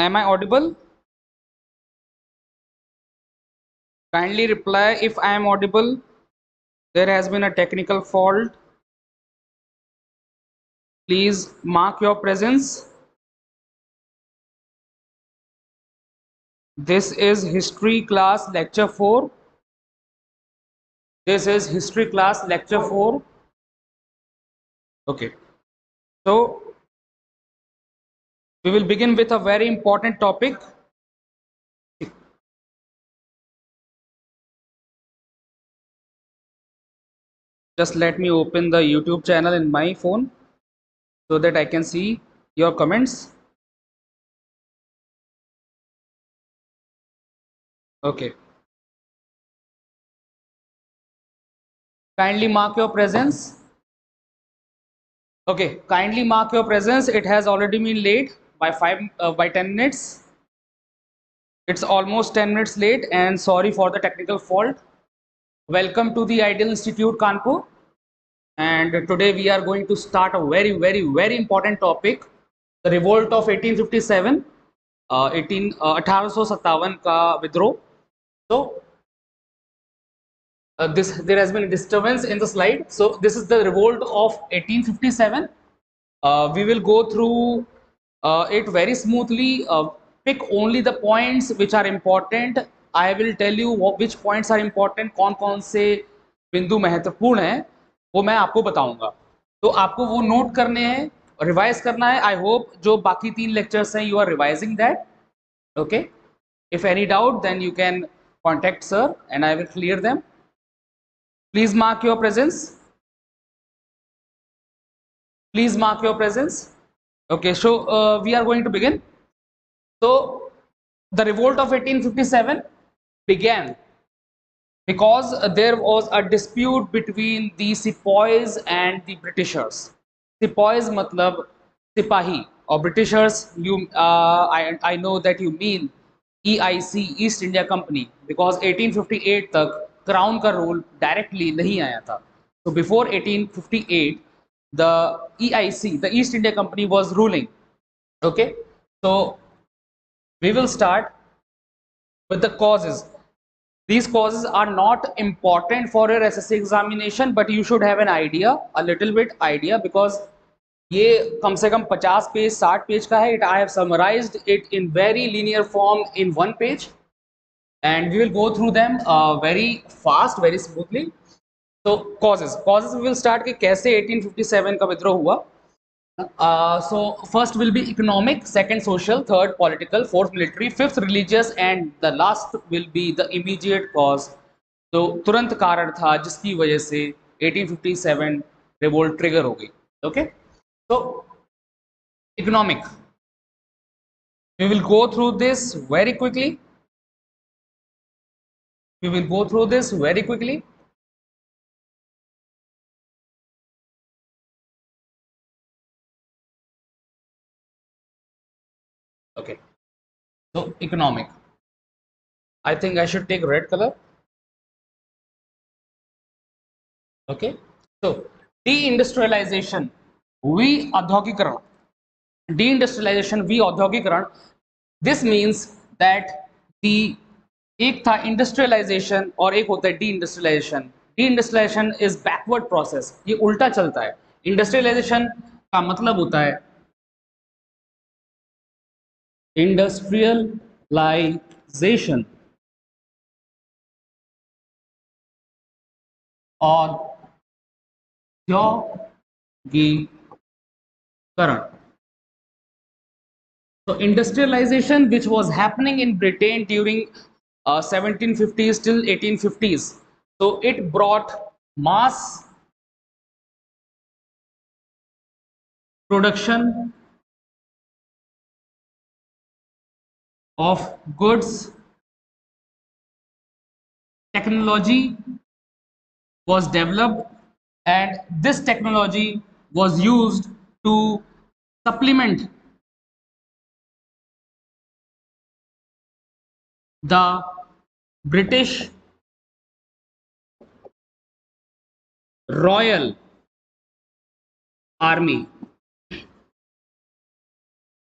Am I audible? Kindly reply if I am audible. There has been a technical fault. Please mark your presence. This is history class lecture 4. This is history class lecture 4. Okay. So we will begin with a very important topic. Just let me open the YouTube channel in my phone so that I can see your comments. Okay. Kindly mark your presence. Okay, kindly mark your presence. It has already been late by 10 minutes. It's almost 10 minutes late and sorry for the technical fault. Welcome to the Ideal Institute Kanpur. And today we are going to start a very important topic, the revolt of 1857, 1857 का विद्रोह. So there has been a disturbance in the slide. So this is the revolt of 1857. We will go through it very smoothly. Pick only the points which are important. I will tell you which points are important, कौन कौन से बिंदु महत्वपूर्ण हैं वो मैं आपको बताऊंगा. तो आपको वो नोट करने हैं, रिवाइज करना है. आई होप जो बाकी 3 लेक्चर्स हैं you are revising that. Okay, if any doubt then you can contact sir and I will clear them. Please mark your presence. Please mark your presence. Okay, so we are going to begin. So the revolt of 1857 began because there was a dispute between the sepoys and the Britishers. Sepoys matlab sipahi or Britishers. I know that you mean EIC, East India Company, because 1858 तक crown का rule directly नहीं आया था. So before 1858 the EIC, the East India Company was ruling. Okay, so we will start with the causes. These causes are not important for your SSC examination, but you should have an idea, a little bit idea, because ये कम से कम 50 page 60 page का है. I have summarized it in very linear form in one page and we will go through them very fast, very smoothly. So causes we will start कि कैसे 1857 का विद्रोह हुआ. So first will be economic, second social, third political, fourth military, fifth religious and the last will be the immediate cause. तो तुरंत कारण था जिसकी वजह से 1857 revolt trigger हो गई. Okay, so economic, we will go through this very quickly. We will go through this very quickly. Okay, so economic, I think I should take red color. Okay, so deindustrialization, we औद्योगिकरण, deindustrialization we औद्योगिकरण. This means that the एक था industrialisation और एक होता है deindustrialization. Deindustrialization is backward process, ये उल्टा चलता है. इंडस्ट्रियलाइजेशन का मतलब होता है इंडस्ट्रियलाइजेशन और औद्योगिकरण. So industrialization, which was happening in Britain during 1750s till 1850s, so it brought mass production of goods. Technology was developed and this technology was used to supplement the British Royal Army.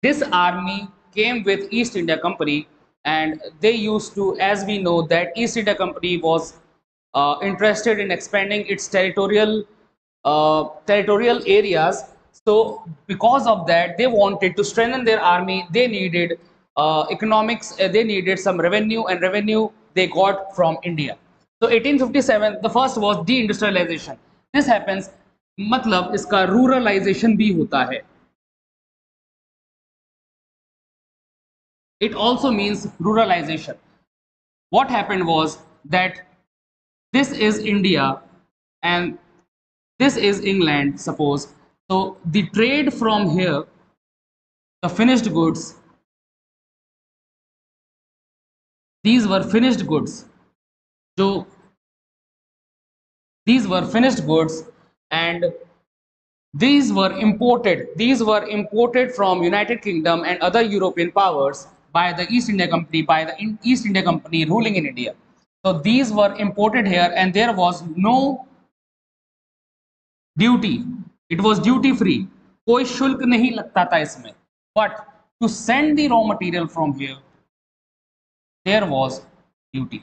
This army came with East India Company, and they used to, as we know, that East India Company was interested in expanding its territorial areas. So because of that, they wanted to strengthen their army. They needed economics. They needed some revenue, and revenue they got from India. So 1857, the first was deindustrialization. This happens, मतलब इसका ruralisation भी होता है. It also means ruralization. What happened was that this is India and this is England, suppose. So the trade from here, the finished goods, these were finished goods. So these were finished goods, and these were imported from United Kingdom and other European powers by the East India Company, by the East India Company ruling in India. So these were imported here, and there was no duty. It was duty free. कोई शुल्क नहीं लगता था इसमें. But to send the raw material from here there was duty.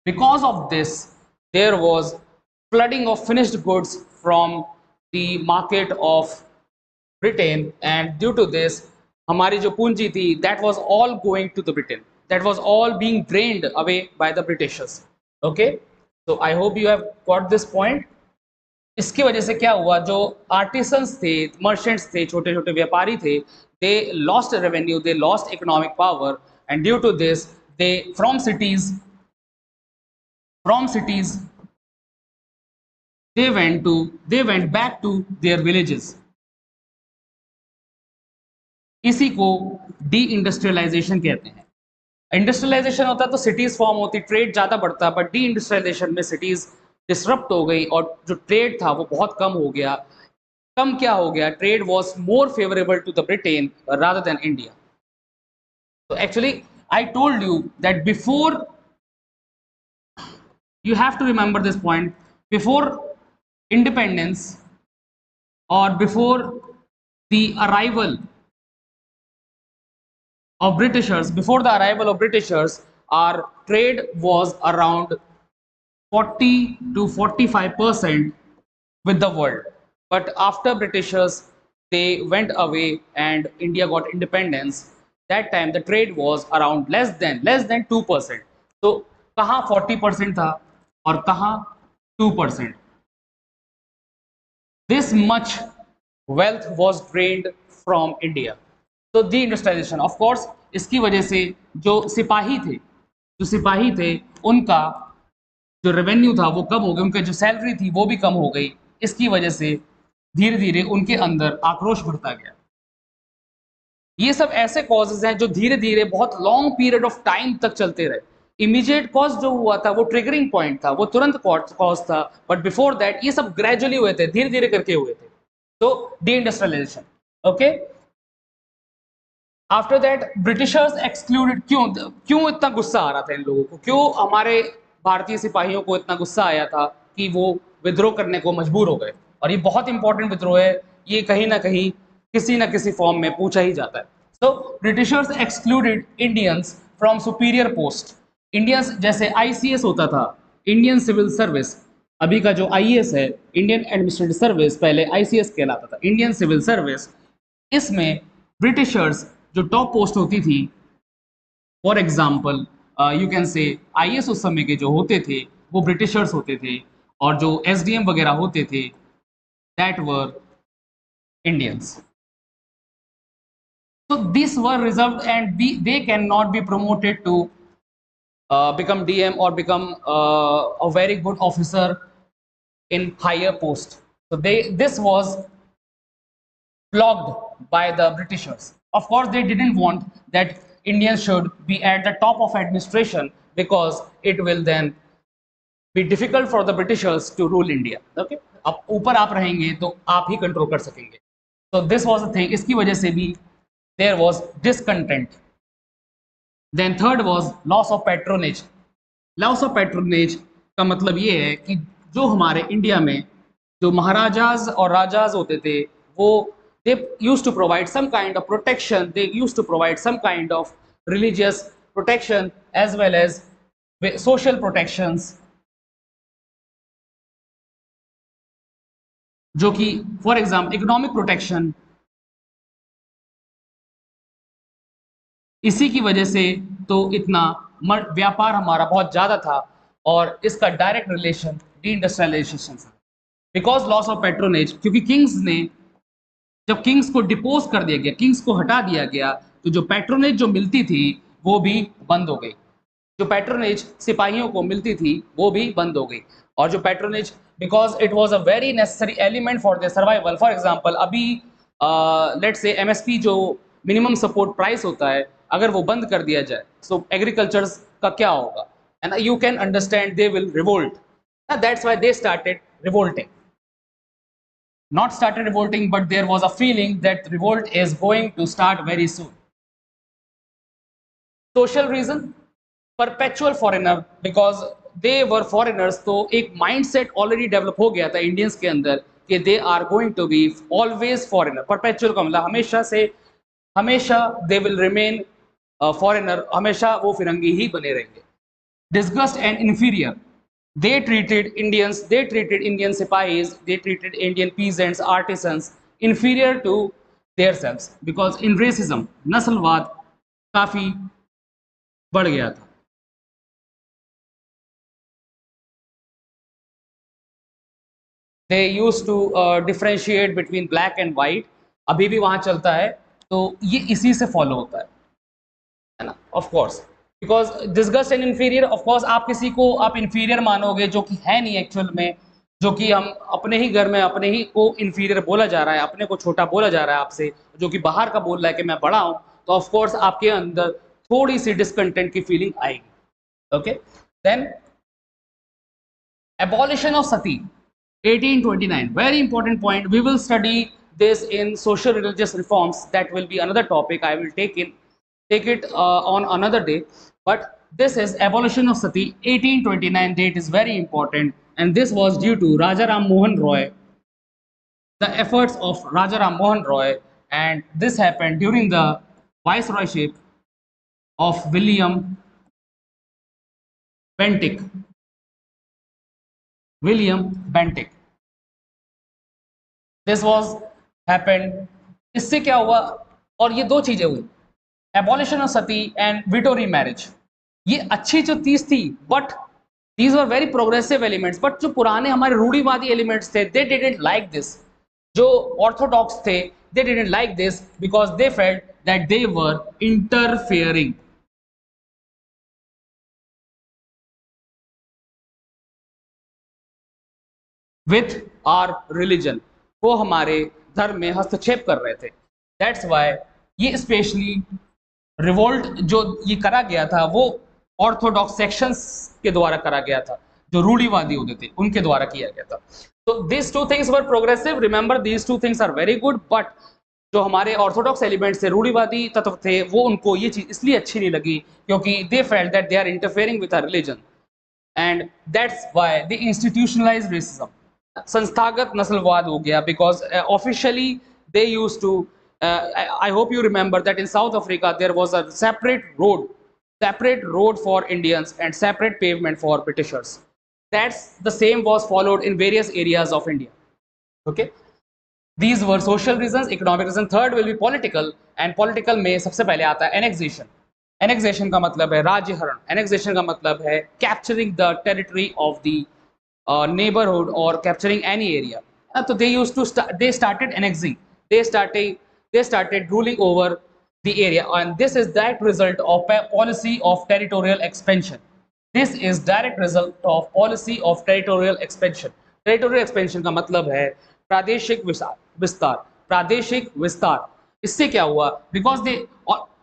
Because of this, there was flooding of finished goods from the market of Britain, and due to this, हमारी जो पूंजी थी, that was all going to the Britain. That was all being drained away by the Britishers. Okay, so I hope you have got this point. इसकी वजह से क्या हुआ, जो आर्टिसंस थे, मर्चेंट्स थे, छोटे छोटे व्यापारी थे, they lost revenue, they lost economic power, and due to this they from cities they went back to their villages. इसी को डी इंडस्ट्रियलाइजेशन कहते हैं. इंडस्ट्रियलाइजेशन होता तो सिटीज फॉर्म होती, ट्रेड ज्यादा बढ़ता, बट डी इंडस्ट्रियलाइजेशन में सिटीज डिसरप्ट हो गई और जो ट्रेड था वो बहुत कम हो गया. कम क्या हो गया, trade was more favourable to the Britain rather than India. तो actually I told you that before, you have to remember this point, before independence or before the arrival of Britishers, our trade was around 40 to 45% with the world. But after Britishers, they went away and India got independence. That time the trade was around less than 2%. So कहाँ 40% था और कहाँ 2%. This much wealth was drained from India. So deindustrialization, of course, इसकी वजह से जो सिपाही थे उनका जो रेवेन्यू था वो कम हो गया, उनका जो सैलरी थी वो भी कम हो गई. इसकी वजह से धीरे धीरे उनके अंदर आक्रोश बढ़ता गया. ये सब ऐसे कॉजेज हैं जो धीरे धीरे बहुत लॉन्ग पीरियड ऑफ टाइम तक चलते रहे. इमीडिएट कॉज जो हुआ था वो ट्रिगरिंग पॉइंट था, वो तुरंत कॉज था, बट बिफोर दैट ये सब ग्रेजुअली हुए थे, धीरे धीरे करके हुए थे. तो deindustrialization. Okay, after that Britishers excluded. क्यों इतना गुस्सा आ रहा था इन लोगों को, क्यों हमारे भारतीय सिपाहियों को इतना गुस्सा आया था कि वो विद्रोह करने को मजबूर हो गए. और ये बहुत इंपॉर्टेंट विद्रोह है, ये कहीं ना कहीं किसी ना किसी फॉर्म में पूछा ही जाता है. So Britishers excluded Indians from superior post. Indians जैसे आईसीएस होता था, इंडियन सिविल सर्विस, अभी का जो आईएएस है, इंडियन एडमिनिस्ट्रेटिव सर्विस, पहले आईसीएस कहलाता था, इंडियन सिविल सर्विस. इसमें ब्रिटिशर्स जो टॉप पोस्ट होती थी, for example you can say IAS उस समय के जो होते थे वो ब्रिटिशर्स होते थे, और जो एसडीएम वगैरह होते थे that were Indians. So these were reserved, and they cannot be promoted to become DM or become a very good officer in higher post. So this was flogged by the Britishers. Of course, they didn't want that Indians should be at the top of administration, because it will then be difficult for the Britishers to rule India. Okay, अब ऊपर आप रहेंगे तो आप ही control कर सकेंगे. So this was the thing. इसकी वजह से भी there was discontent. Then third was loss of patronage. Loss of patronage का मतलब ये है कि जो हमारे इंडिया में जो महाराजाज और राजाज होते थे वो they used to provide some kind of protection, they used to provide some kind of religious protection as well as social protections, जो कि फॉर एग्जाम्पल इकोनॉमिक प्रोटेक्शन। इसी की वजह से तो इतना व्यापार हमारा बहुत ज़्यादा था और इसका डायरेक्ट रिलेशन डी इंडस्ट्रियलाइजेशन से, बिकॉज लॉस ऑफ पेट्रोनेज, क्योंकि किंग्स ने जब किंग्स को डिपोज कर दिया गया, किंग्स को हटा दिया गया, तो जो पेट्रोनेज जो मिलती थी वो भी बंद हो गई। जो पेट्रोनेज सिपाहियों को मिलती थी वो भी बंद हो गई। और जो patronage, because it was a very necessary element for their survival. For example अभी लेट्स से एमएसपी जो मिनिमम सपोर्ट प्राइस होता है, अगर वो बंद कर दिया जाए सो एग्रीकल्चर का क्या होगा, and you can understand they will revolt. That's why they started revolting, not started revolting, but there was a feeling that revolt is going to start very soon. Social reason, perpetual foreigner, because they were foreigners, तो एक mindset already develop हो गया था Indians के अंदर कि they are going to be always foreigner। perpetual का मतलब हमेशा से, हमेशा they will remain foreigner, हमेशा वो फिरंगी ही बने रहेंगे। disgust and inferior, they treated Indian sipahis, they treated Indian peasants, artisans inferior to themselves, because in racism नस्लवाद काफी बढ़ गया था। they used to differentiate between black and white, अभी भी वहां चलता है, तो ये इसी से फॉलो होता है ना, of course. Because disgust and inferior, of course आप किसी को आप इंफीरियर मानोगे जो कि है नहीं एक्चुअल में, जो कि हम अपने ही घर में अपने ही को इंफीरियर बोला जा रहा है, अपने को छोटा बोला जा रहा है आपसे, जो कि बाहर का बोल रहा है कि मैं बड़ा हूं, तो ऑफ कोर्स आपके अंदर थोड़ी सी डिसकंटेंट की फीलिंग आएगी। Okay, then abolition of sati 1829, very important point, we will study this in social religious reforms, that will be another topic, I will take it on another day, but this is abolition of sati 1829 date is very important, and this was due to Raja Ram Mohan Roy, the efforts of Raja Ram Mohan Roy, and this happened during the viceroyship of Bentinck William Bentinck। This was happened, इससे क्या हुआ, और ये दो चीजें हुई, abolition of Sati and window marriage. ये अच्छी जो चीज थी, but these were very progressive elements, but जो पुराने हमारे रूढ़िवादी एलिमेंट्स थे, दे डिडंट लाइक दिस। जो ऑर्थोडॉक्स थे, they didn't like this because they felt that they were interfering with our religion, वो हमारे धर्म में हस्तक्षेप कर रहे थे। दैट्स वाई ये स्पेशली रिवोल्ट जो ये करा गया था वो ऑर्थोडॉक्स सेक्शंस के द्वारा करा गया था, जो रूढ़िवादी होते थे उनके द्वारा किया गया था। तो this two things were progressive, remember these two things are very good, but जो हमारे ऑर्थोडॉक्स एलिमेंट्स थे, रूढ़िवादी तत्व थे, वो उनको ये चीज इसलिए अच्छी नहीं लगी क्योंकि they felt that they are interfering with our religion, and that's why they institutionalized racism, संस्थागत नस्लवाद हो गया, because officially they used to, I hope you remember that in South Africa there was a separate road for Indians and separate pavement for Britishers. That's the same was followed in various areas of India. Okay, these were social reasons, economic reasons. Third will be political, and political में सबसे पहले आता है annexation. Annexation का मतलब है राज्यहरण, annexation का मतलब है capturing the territory of the neighborhood or capturing any area. So they used to they started annexing, they started ruling over the area, and this is direct result of a policy of territorial expansion. This is direct result of policy of territorial expansion. Territorial expansion का मतलब है प्रादेशिक विस्तार, प्रादेशिक विस्तार। इससे क्या हुआ, बिकॉज दे,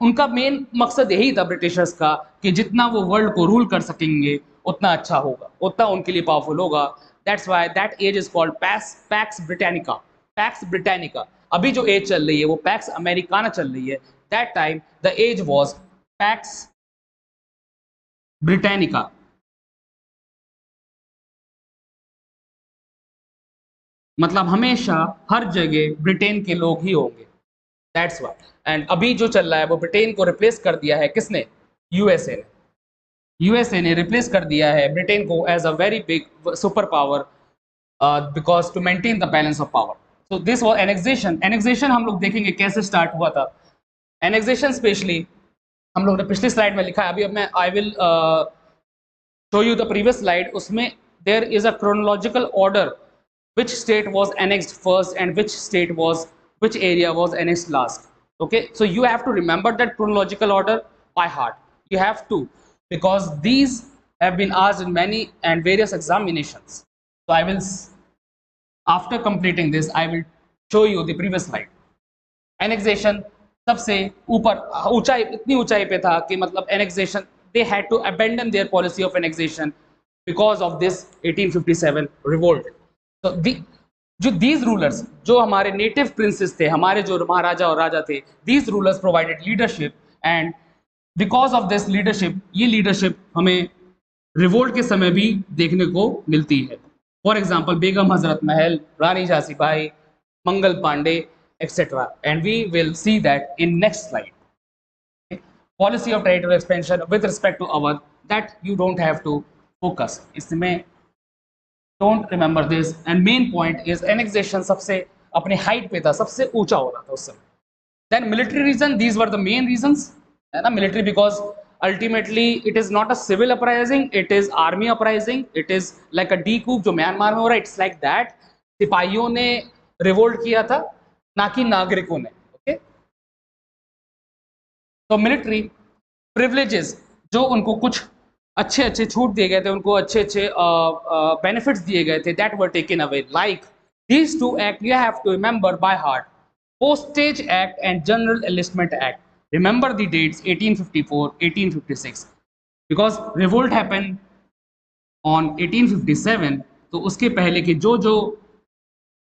उनका मेन मकसद यही था ब्रिटिशर्स का कि जितना वो वर्ल्ड को रूल कर सकेंगे उतना अच्छा होगा, उतना उनके लिए पावरफुल होगा। That's why that age is called Pax Britannica, Pax Britannica. अभी जो एज चल रही है वो पैक्स अमेरिकाना चल रही है, that time the age was Pax Britannica. मतलब हमेशा हर जगह ब्रिटेन के लोग ही होंगे, दैट्स व्हाई। एंड अभी जो चल रहा है वो ब्रिटेन को रिप्लेस कर दिया है किसने? यूएसए ने। यूएसए ने रिप्लेस कर दिया है ब्रिटेन को as a very big super power because to maintain the balance of power. So this was annexation. Annexation हम लोग देखेंगे कैसे स्टार्ट हुआ था। एनेक्सेशन स्पेशली हम लोग ने पिछली स्लाइड में लिखा है, अभी अब मैं I will show you the previous slide. उसमें there is a chronological order which state was annexed first and which area was annexed last. Okay, so you have to remember that chronological order by heart. You have to, because these have been asked in many and various examinations. So I will, after completing this, I will show you the previous slide. Annexation सबसे ऊपर ऊंचाई, इतनी ऊंचाई पे था कि मतलब annexation they had to abandon their policy of annexation because of this 1857 revolt. तो जो दीज रूलर्स, जो हमारे नेटिव प्रिंसेस थे, हमारे जो महाराजा और राजा थे, these rulers provided leadership and because of this leadership, ये लीडरशिप हमें रिवोल्ट के समय भी देखने को मिलती है। For example Begum Hazrat Mahal, Rani Jhansi Bai, Mangal Pandey, etc. And we will see that in next slide. Okay? Policy of territorial expansion with respect to Awadh, that you don't have to focus. इसमें don't remember this. And main point is annexation सबसे अपने height पे था, सबसे ऊंचा हो रहा था उस समय. Then military reason, these were the main reasons. है ना, military because ultimately it is not a civil uprising, it is army uprising. It is like a coup जो म्यांमार में हो रहा है. It's like that. सिपाहियों ने रिवोल्ट किया था, ना कि नागरिकों ने। ओके, तो मिलिट्री प्रिविलेजेस, जो उनको कुछ अच्छे अच्छे छूट दिए गए थे, उनको अच्छे अच्छे बेनिफिट्स दिए गए थे, that were taken away. Like these two act you have to remember by heart, postage act and general enlistment act. Remember the dates 1854 1856 because revolt happen on 1857। तो उसके पहले के जो जो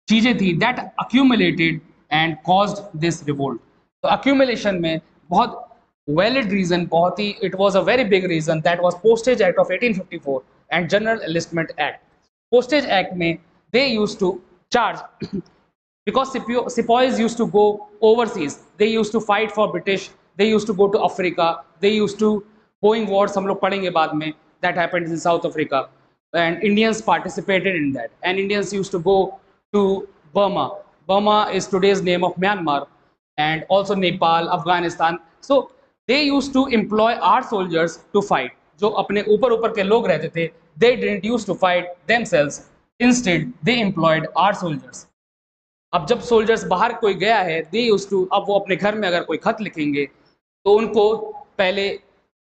चीजें थी that accumulated and caused this revolt. तो accumulation में बहुत वैलिड रीजन, बहुत ही it was a very big reason, that was postage act of 1854 and general enlistment act. Postage act में they used to charge because sepoys used to go overseas, they used to fight for British, they used to go to Africa, they used to going wars, हम लोग पढ़ेंगे बाद में, that happened in South Africa and Indians participated in that, and Indians used to go to Burma. Burma is today's name of Myanmar, and also Nepal, Afghanistan. So they used to employ our soldiers to fight. जो अपने ऊपर ऊपर के लोग रहते थे, they didn't used to fight themselves, instead they employed our soldiers. अब जब सोल्जर्स बाहर कोई गया है, दे यूज्ड टू, अब वो अपने घर में अगर कोई खत लिखेंगे तो उनको पहले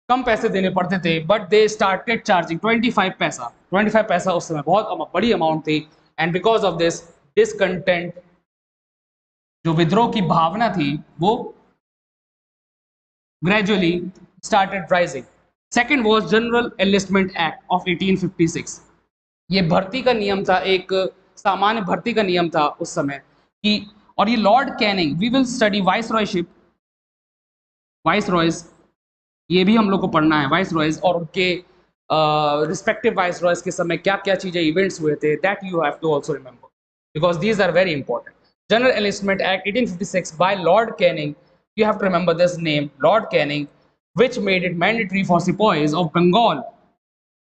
कम पैसे देने पड़ते थे, बट दे स्टार्टेड चार्जिंग 25 पैसा। 25 पैसा उस समय बहुत बड़ी अमाउंट थी, and because of this discontent, जो विद्रोह की भावना थी, वो gradually started rising. Second was general enlistment act of 1856। ये भर्ती का नियम था, एक सामान्य भर्ती का नियम था उस समय कि, और ये Lord Canning, we will study viceroyship, viceroys, ये भी हम लोग को पढ़ना है, वाइस रॉयज और उनके रिस्पेक्टिव वाइस रॉयज के समय क्या क्या चीजें इवेंट्स हुए थे, that you have to also remember because these are very important. General enlistment act 1856 by Lord Canning, you have to remember this name, Lord Canning, which made it mandatory for sepoys of Bengal.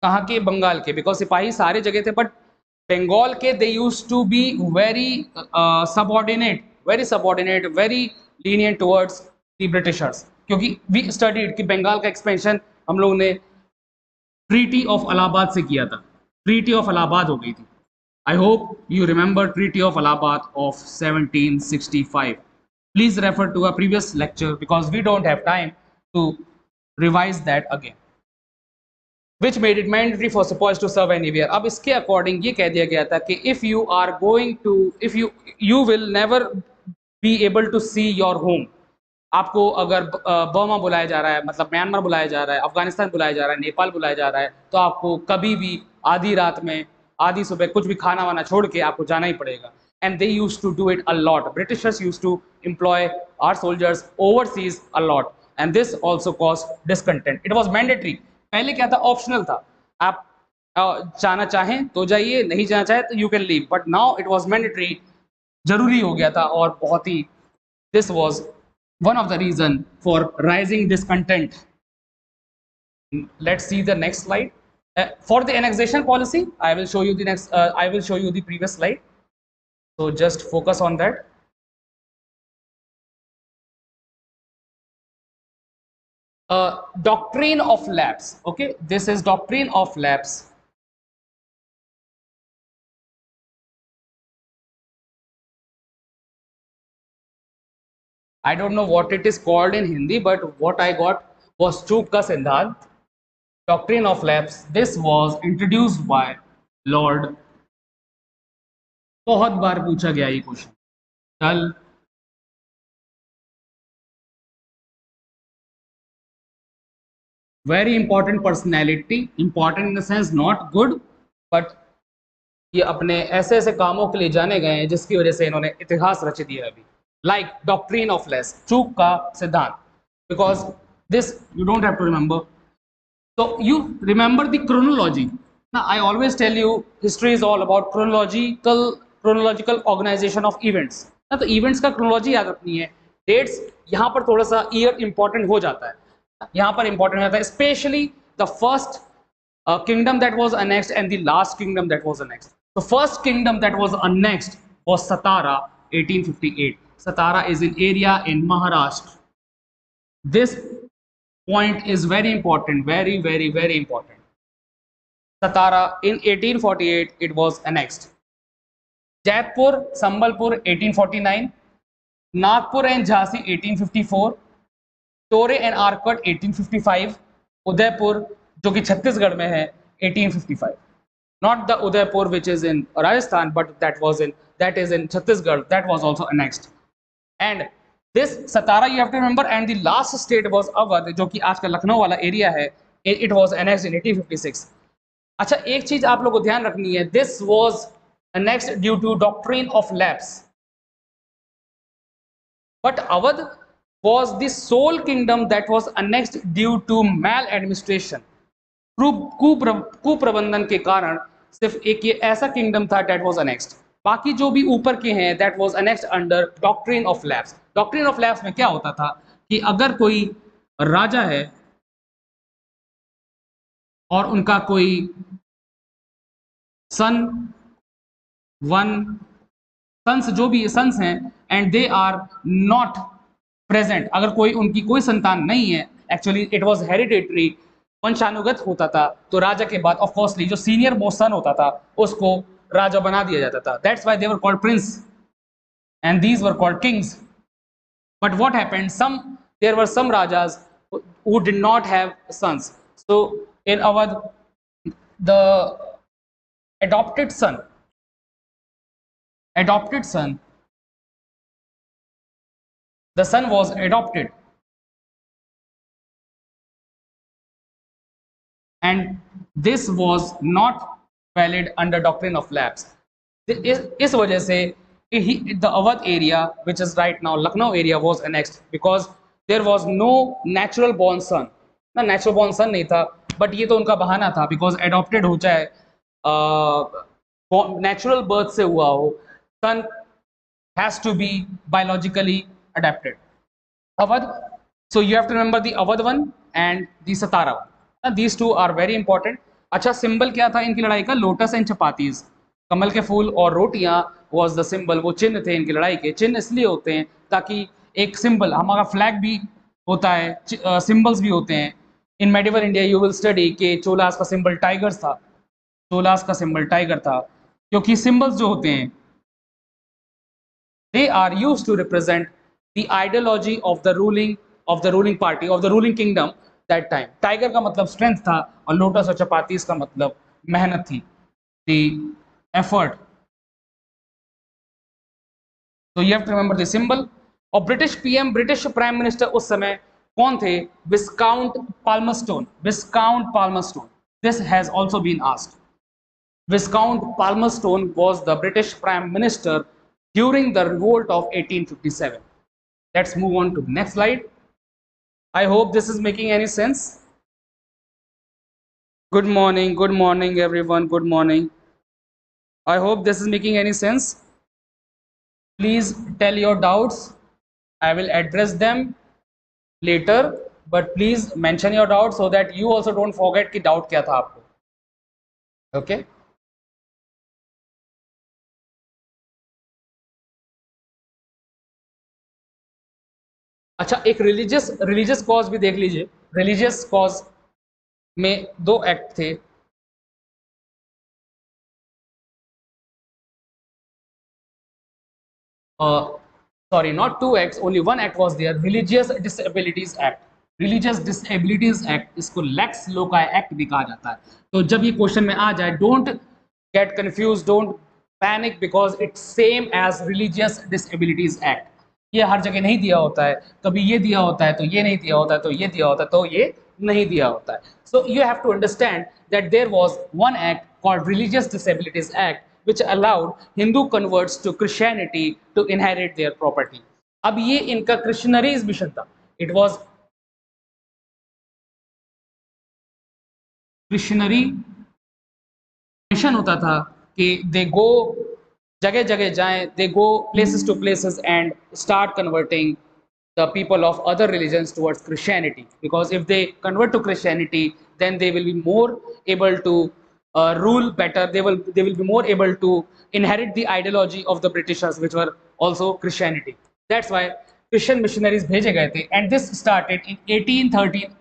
कहाँ के? बंगाल के, because सिपाही सारे जगह थे, but Bengal के they used to be very subordinate, very lenient towards the Britishers, क्योंकि we studied कि बंगाल का एक्सपेंशन हम लोग ने ट्रीटी ऑफ इलाहाबाद से किया था, ट्रीटी ऑफ इलाहाबाद हो गई थी। आई hope you remember treaty of Allahabad of 1765. Please refer to a previous lecture because we don't have time to revise that again. Which made it mandatory for sepoys to serve anywhere. अब इसके according ये कह दिया गया था कि if you are going to, if you will never be able to see your home. आपको अगर बर्मा बुलाया जा रहा है, मतलब म्यांमार बुलाया जा रहा है, अफगानिस्तान बुलाया जा रहा है, नेपाल बुलाया जा रहा है, तो आपको कभी भी आधी रात में, आधी सुबह कुछ भी खाना वाना छोड़ के आपको जाना ही पड़ेगा। And they used to do it a lot. Britishers used to employ our soldiers overseas a lot, and this also caused discontent. It was mandatory. पहले क्या था? ऑप्शनल था। आप जाना चाहें तो जाइए, नहीं जाना चाहे तो you can leave, but now it was mandatory, जरूरी हो गया था, और बहुत ही this was one of the reason for rising discontent. Let's see the next slide. For the annexation policy, I will show you the next. I will show you the previous slide. So just focus on that. Doctrine of lapse. Okay, this is doctrine of lapse. I don't know what it is called in Hindi, but what I got was चूक का सिद्धांत. Doctrine of lapse. This was introduced by Lord. बहुत बार पूछा गया ये question. कल very important personality, important in the sense not good, but ये अपने ऐसे ऐसे कामों के लिए जाने गए हैं जिसकी वजह से इन्होंने इतिहास रच दिया अभी. लाइक डॉक्ट्रिन ऑफ लेस, चूक का सिद्धांत. Because this you don't have to remember, so you remember the chronology. Now I always tell you history is all about chronological organization of events. ना तो events का chronology याद रखनी है. dates यहाँ पर थोड़ा सा year important हो जाता है, यहाँ पर important हो जाता है, especially the first kingdom that was annexed and the last kingdom that was annexed. The first kingdom that was annexed was Satara, 1858. Satara is an area in Maharashtra. This point is very important, very important. Satara in 1848 it was annexed. Jaipur, Sambalpur 1849, Nagpur and Jhansi 1854, Tore and Arcot 1855, Udaipur जो कि छत्तीसगढ़ में है 1855. Not the Udaipur which is in Rajasthan, but that is in Chhattisgarh, that was also annexed. And this Satara you have to remember, and the last state was Awadh जो कि आज का लखनऊ वाला area है. It was annexed in 1856. अच्छा, एक चीज आप लोग को ध्यान रखनी है, this was annexed due to doctrine of lapse. But Awadh was the sole kingdom that was annexed due to maladministration. कुप्रबंधन के कारण सिर्फ एक ये ऐसा किंगडम था that was annexed. बाकी जो भी ऊपर के हैं that was annexed under doctrine of lapse. Doctrine of lapse में क्या होता था कि अगर कोई राजा है और उनका कोई सन सन्स जो भी सन्स हैं and they are not present, अगर कोई उनकी कोई संतान नहीं है, एक्चुअली इट वाज हेरिडेटरी, वंशानुगत होता था, तो राजा के बाद ऑफ कोर्सली जो सीनियर मोस्ट सन होता था उसको राजा बना दिया जाता था. That's why they were called prince and these were called kings. But what happened, there were some rajas who did not have sons. So in Awadh, the adopted son, the son was adopted, and this was not valid under doctrine of lapse. इस वजह से the Awadh area, which is right now Lucknow area, was annexed because there was no natural born son. ना natural born son नहीं था, but ये तो उनका बहाना था because adopted हो चाहे natural birth से हुआ हो, son has to be biologically adapted. Awadh, so you have to remember the Awadh one and the Satara one. Now, these two are very important. अच्छा, सिंबल क्या था इनकी लड़ाई का? लोटस एंड चपातीज, कमल के फूल और रोटियां was the symbol. वो चिन्ह थे इनकी लड़ाई के. चिन्ह इसलिए होते हैं ताकि एक सिंबल, हमारा फ्लैग भी होता है, सिंबल्स भी होते हैं. In medieval India you will study कि चोलास का सिंबल टाइगर्स था, चोलास का सिंबल टाइगर था, क्योंकि सिंबल्स जो होते हैं they are used to represent the ideology of the ruling party, of the ruling kingdom that time. Tiger का मतलब स्ट्रेंथ था और लोटस और चपातीस का मतलब मेहनत थी, the effort. So you have to remember the symbol. और British PM, British prime minister उस समय कौन थे? विस्काउंट पाल्मरस्टोन. विस्काउंट पाल्मरस्टोन, this has also been asked. Viscount Palmerston was the British Prime Minister during the revolt of 1857. Let's move on to the next slide. I hope this is making any sense. good morning everyone, good morning. I hope this is making any sense. Please tell your doubts. I will address them later, but please mention your doubts so that you also don't forget कि doubt क्या था आपको. Okay? अच्छा, एक religious cause भी देख लीजिए. Religious cause में दो एक्ट थे. uh, Sorry, not two acts, only one act was there. Religious Disabilities Act. Religious Disabilities Act, इसको लेक्स लोकाय एक्ट भी कहा जाता है. तो जब ये क्वेश्चन में आ जाए, don't get confuse, don't panic, because it's same as religious disabilities act. ये हर जगह नहीं दिया होता है. कभी ये दिया होता है तो ये नहीं दिया होता है, तो ये दिया होता है तो ये नहीं दिया होता है. So you have to understand that there was one act called religious disabilities act which allowed Hindu converts to Christianity to inherit their property. अब ये इनका क्रिश्चियनरीज मिशन था. इट वाज क्रिश्चियनरी मिशन होता था कि दे गो, जगह जगह जाएं, they go places to places and start converting the people of other religions towards Christianity, because if they convert to Christianity, then they will be more able to rule better. They will be more able to inherit the ideology of the Britishers, which were also Christianity. That's why Christian missionaries भेजे गए थे, and this started in 1813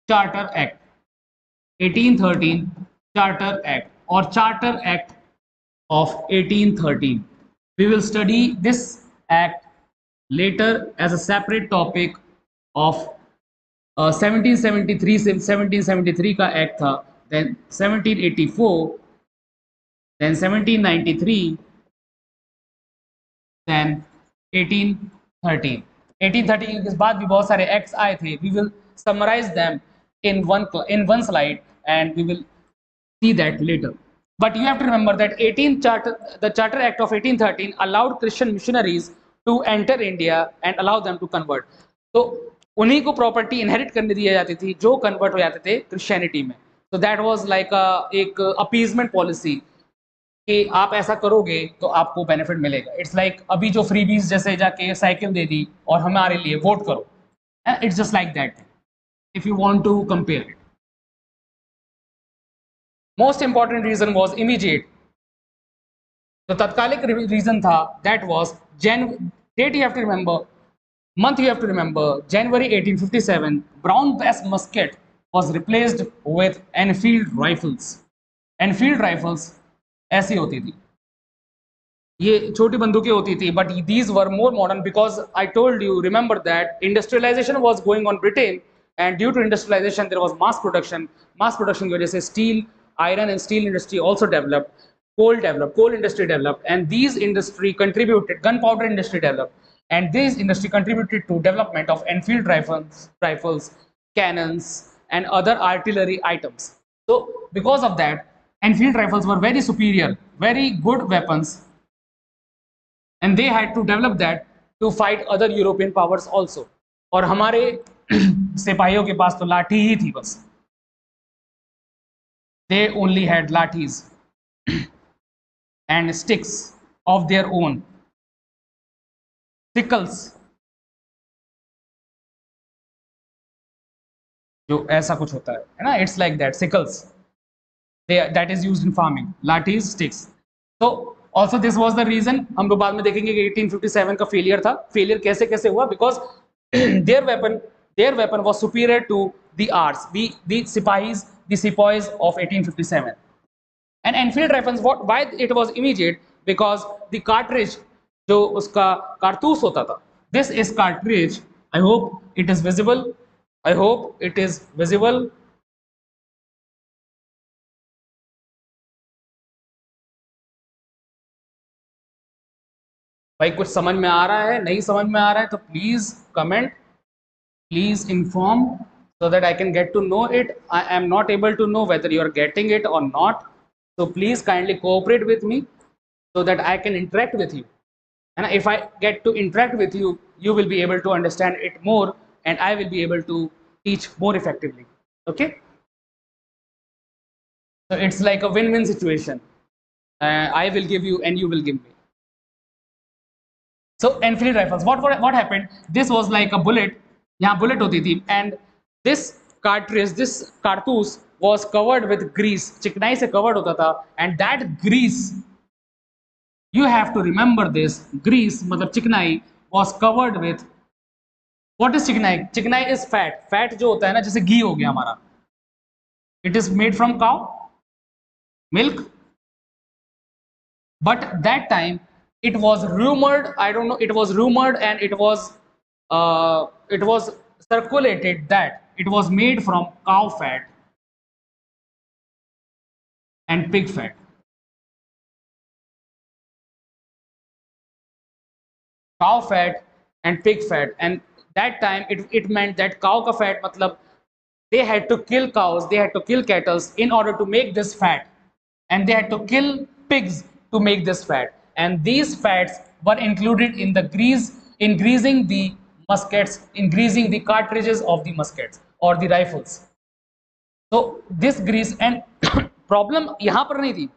Charter Act. 1813 Charter Act or Charter Act of 1813. We will study this act later as a separate topic of 1773 से 1773 का act था, then 1784, then 1793, then 1813. 1813 के बाद भी बहुत सारे एक्ट्स आए थे. We will summarize them in one slide and we will see that later. But you have to remember that the Charter Act of 1813 allowed Christian missionaries to enter India and allow them to convert. तो उन्हीं को property inherit करने दी जाती थी जो convert हो जाते थे क्रिश्चियनिटी में. तो दैट वाज लाइक एक अपीजमेंट पॉलिसी कि आप ऐसा करोगे तो आपको बेनिफिट मिलेगा. इट्स लाइक अभी जो फ्रीबीज जैसे जाके साइकिल दे दी और हमारे लिए वोट करो. It's just like that if you want to compare it. Most important reason was immediate. तो तत्कालिक रीजन था, दैट वाज जैन. Date you have to remember, month you have to remember, January 1857. Brown Bass musket was replaced with Enfield rifles. Enfield rifles ऐसी होती थी, ये छोटी बंदूकें होती थी, but these were more modern because I told you, remember that industrialization was going on Britain, and due to industrialization there was mass production. Mass production की वजह से steel, iron and steel industry also developed. Coal industry developed, and these industry contributed, gunpowder industry developed, and this industry contributed to development of Enfield rifles, cannons, and other artillery items. So because of that, Enfield rifles were very superior, very good weapons, and they had to develop that to fight other European powers also. और हमारे सिपाहियों के पास तो लाठी ही थी बस. They only had lathis and sticks of their own. Sickles, जो ऐसा कुछ होता है ना, it's like that. Sicles, that is used in farming. Lathis, sticks. So also this was the reason, हम लोग बाद में देखेंगे कि 1857 का फेलियर था. फेलियर कैसे कैसे हुआ? Because their weapon was superior to the ours, the sepoys of 1857. And Enfield rifles, why it was immediate? Because the cartridge, जो उसका कारतूस होता था, this is cartridge. I hope it is visible. I hope it is visible. भाई कुछ समझ में आ रहा है, नहीं समझ में आ रहा है तो please comment, please inform, so that I can get to know it. I am not able to know whether you are getting it or not. So please kindly cooperate with me so that I can interact with you. And if I get to interact with you, you will be able to understand it more and I will be able to teach more effectively. Okay? So it's like a win-win situation. I will give you and you will give me. So Enfield rifles. What happened? This was like a bullet. यहाँ bullet होती थी, and this cartridge, this cartouche was covered with grease. चिकनाई से covered होता था, and that grease, you have to remember this. Grease मतलब चिकनाई was covered with. What is चिकनाई? चिकनाई is fat. Fat जो होता है ना, जैसे घी हो गया हमारा. It is made from cow milk. But that time it was rumored, I don't know, it was rumored and it was circulated that it was made from cow fat and pig fat. Cow fat and pig fat, and that time it meant that cow ka fat matlab they had to kill cows, they had to kill cattle in order to make this fat, and they had to kill pigs to make this fat, and these fats were included in the grease, in greasing the muskets, in greasing the cartridges of the muskets or the rifles. So this grease and problem यहाँ पर नहीं थी.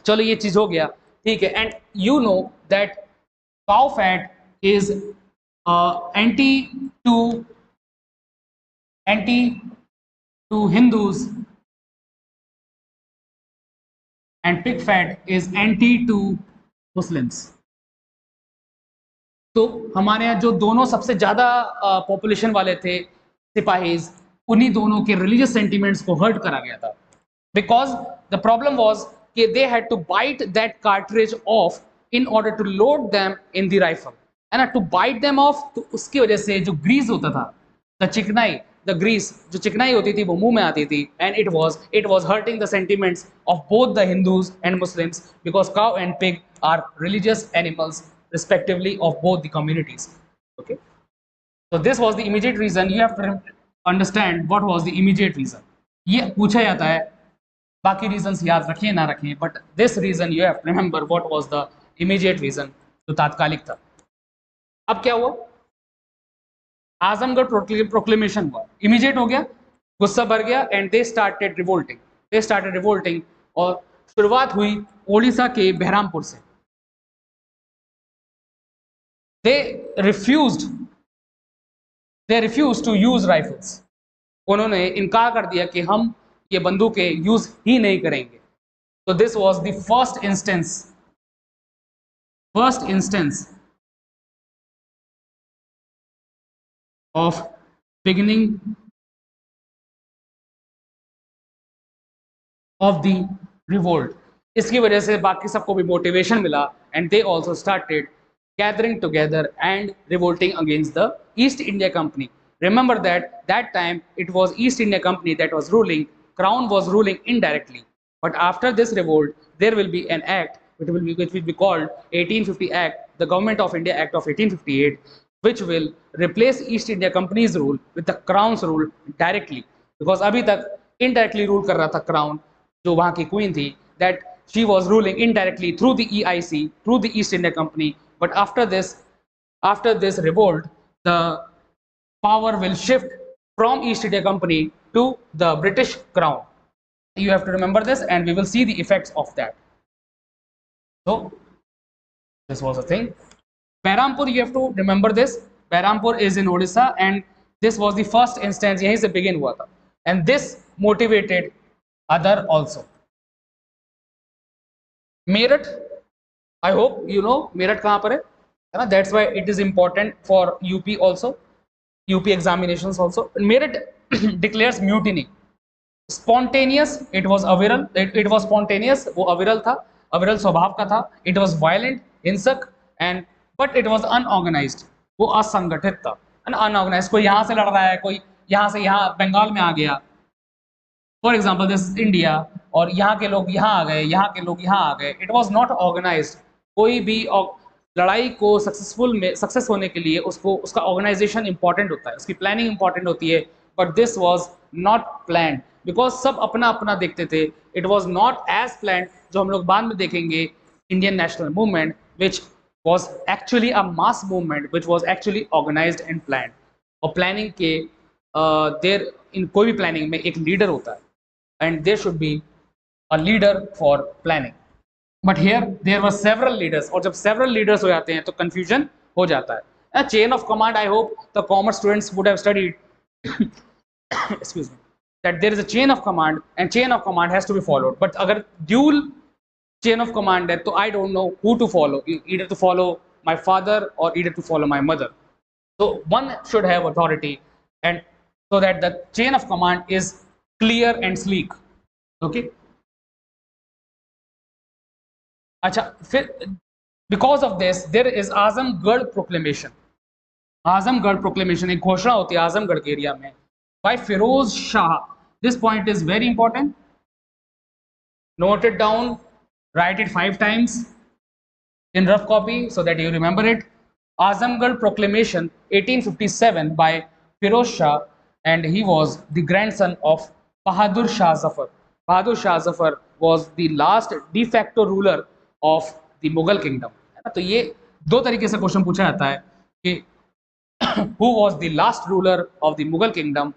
चलो ये चीज हो गया, ठीक है. And you know that cow fat is anti to Hindus, and pig fat is anti to Muslims. तो हमारे यहाँ जो दोनों सबसे ज्यादा पॉपुलेशन वाले थे सिपाहीज, उन्हीं दोनों के रिलीजियस सेंटिमेंट्स को हर्ट करा गया था, बिकॉज द प्रॉब्लम वाज कि they had to bite that cartridge off in order to load them in the rifle, है ना, टू बाइट देम ऑफ. तो उसकी वजह से जो ग्रीस होता था, द चिकनाई, द ग्रीस जो चिकनाई होती थी वो मुंह में आती थी, and it was hurting the sentiments of both the Hindus and Muslims, because cow and pig are religious animals respectively of both the communities. Okay, so this was the immediate reason. You have to understand what was the immediate reason. ये पूछा जाता है, बाकी reasons याद रखें ना रखें, but this reason you have to remember what was the immediate reason, जो तात्कालिक था. अब क्या हुआ? आजमगढ़ प्रोक्लेमेशन हुआ, इमीडिएट हो गया, गुस्सा भर गया, एंड दे स्टार्टेड रिवोल्टिंग. और शुरुआत हुई ओडिशा के बहरामपुर से. They refused to use rifles. उन्होंने इनकार कर दिया कि हम ये बंदूकें यूज ही नहीं करेंगे. So this was the first instance of beginning of the revolt. इसकी वजह से बाकी सबको भी मोटिवेशन मिला, and they also started gathering together and revolting against the East India Company. Remember that time it was East India Company that was ruling, Crown was ruling indirectly. But after this revolt, there will be an act which will be called 1850 Act, the Government of India Act of 1858, which will replace East India Company's rule with the Crown's rule directly. Because अभी तक indirectly rule कर रहा था Crown, जो वहाँ की queen थी, that she was ruling indirectly through the EIC, through the East India Company. But after this revolt, the power will shift from East India Company to the British Crown. You have to remember this, and we will see the effects of that. So this was a thing. Behrampur, you have to remember this. Behrampur is in Odisha, and this was the first instance. यहीं से begin हुआ था, and this motivated other also. Meerut, I hope you know Meerut कहाँ पर है ना? That's why it is important for UP also, UP examinations also. Meerut declares mutiny. Spontaneous, it was अविरल, it was spontaneous, वो अविरल था, अविरल स्वभाव का था. It was violent, हिंसक, and but it was unorganized, वो असंगठित था, unorganized. कोई यहाँ से लड़ रहा है, कोई यहाँ से यहाँ बंगाल में आ गया, फॉर एग्जाम्पल दिस इंडिया, और यहाँ के लोग यहाँ आ गए, यहाँ के लोग यहाँ आ गए. It was not organised. कोई भी लड़ाई को सक्सेस होने के लिए उसका ऑर्गेनाइजेशन इंपॉर्टेंट होता है, उसकी प्लानिंग इंपॉर्टेंट होती है. But this was not planned, because सब अपना अपना देखते थे. It was not as planned, जो हम लोग बाद में देखेंगे. Indian national movement which was actually a mass movement, which was actually organised and planned. और प्लानिंग के देर इन कोई भी प्लानिंग में एक लीडर होता है, and there should be a leader for planning. But here there were several leaders, और जब several leaders हो जाते हैं तो confusion हो जाता है. A chain of command, I hope the commerce students would have studied excuse me, that there is a chain of command and chain of command has to be followed. But अगर dual chain of command है तो I don't know who to follow, either to follow my father or either to follow my mother. So one should have authority, and so that the chain of command is clear and sleek. Okay. अच्छा, फिर because of this there is Azamgarh proclamation. Azamgarh proclamation एक घोषणा होती है आजमगढ़ के area में by Firoz Shah. This point is very important. Note it down, write it 5 times in rough copy so that you remember it. Azamgarh Proclamation 1857 by Firoz Shah, and he was the grandson of Bahadur Shah Zafar. Bahadur Shah Zafar was the last de facto ruler of the Mughal kingdom. तो ये दो तरीके से question पूछा जाता है कि who was the last ruler of the Mughal kingdom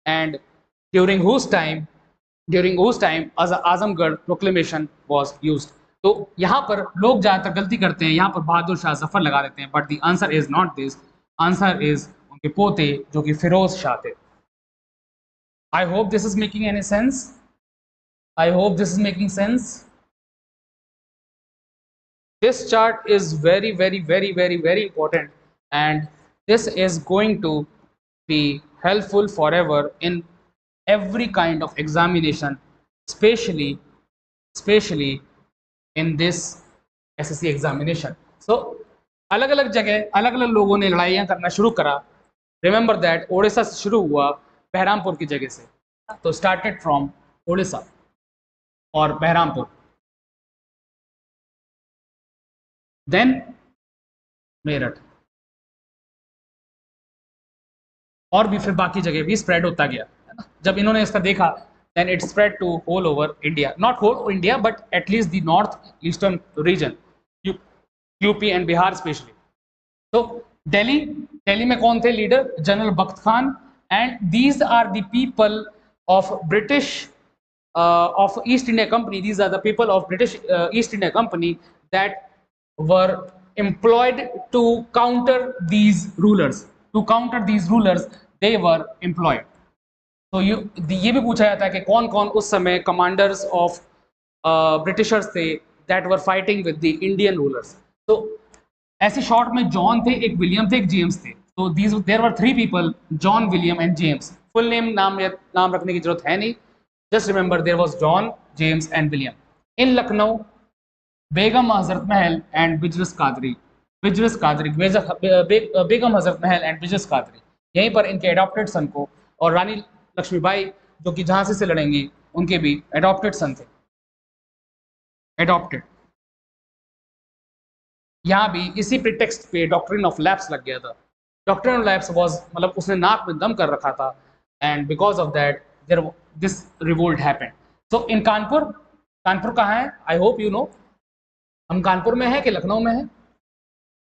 and during whose time Azamgarh Proclamation was used. तो यहाँ पर लोग ज़्यादातर गलती करते हैं, यहाँ पर बहादुर शाह जफर लगा देते हैं, but the answer is not this. Answer is उनके पोते जो कि फिरोज शाह थे. I hope this is making any sense. I hope this is making sense. This chart is very important, and this is going to be helpful forever in every kind of examination, especially in this SSC examination. So अलग अलग जगह अलग अलग लोगों ने लड़ाइयाँ करना शुरू करा. रिमेंबर दैट ओडिशा से शुरू हुआ बहरामपुर की जगह से. तो स्टार्टेड फ्रॉम ओडिशा और बहरामपुर, देन मेरठ, और भी फिर बाकी जगह भी स्प्रेड होता गया. जब इन्होंने इसका देखा then it spread to whole over India, not whole India but at least the north eastern region, UP and Bihar especially. So Delhi में कौन थे leader? General Bakht Khan, and these are the people of British of East India Company. These are the people of British East India Company that were employed to counter these rulers. To counter these rulers they were employed. तो ये भी पूछा जाता है कि कौन कौन उस समय कमांडर्स ऑफ ब्रिटिशर्स थे that were fighting with the Indian rulers. तो ऐसे शॉर्ट में जॉन थे, एक विलियम थे, एक जेम्स थे. तो these there were 3 people, John, William and James. Full name नाम रखने की जरूरत है नहीं, just remember there was John, James and William. In Lucknow Begum Hazrat Mahal and बिजरस Qadri, Begum Hazrat Mahal and बिजरस Qadri, यहीं पर इनके एडॉप्टेड सन को, और रानी लक्ष्मीबाई जो कि झांसी से लड़ेंगी उनके भी एडॉप्टेड सन थे. एडॉप्टेड यहाँ भी इसी प्रीटेक्स्ट पे डॉक्ट्रिन ऑफ लैप्स लग गया था. डॉक्ट्रिन ऑफ लैप्स वाज मतलब उसने नाक में दम कर रखा था, and because of that there this revolt happened. So in Kanpur कहाँ है? I hope you know. हम कानपुर में है कि लखनऊ में है?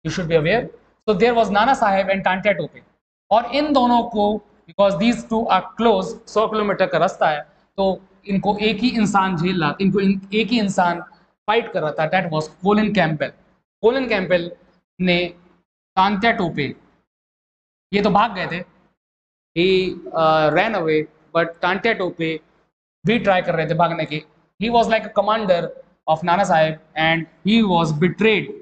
You should be aware. So there was Nana Sahib and Tantia Tope, और इन दोनों को because these two are close, 100 kilometre का रास्ता है, तो इनको एक ही इंसान झेल रहा, इनको एक ही इंसान फाइट कर रहा था. That was Colin Campbell. Colin Campbell ने तांत्या टोपे, ये तो भाग गए थे, he ran away, but Tantya Tope भी ट्राई कर रहे थे भागने के. He was like a commander of Nana Sahib and he was betrayed.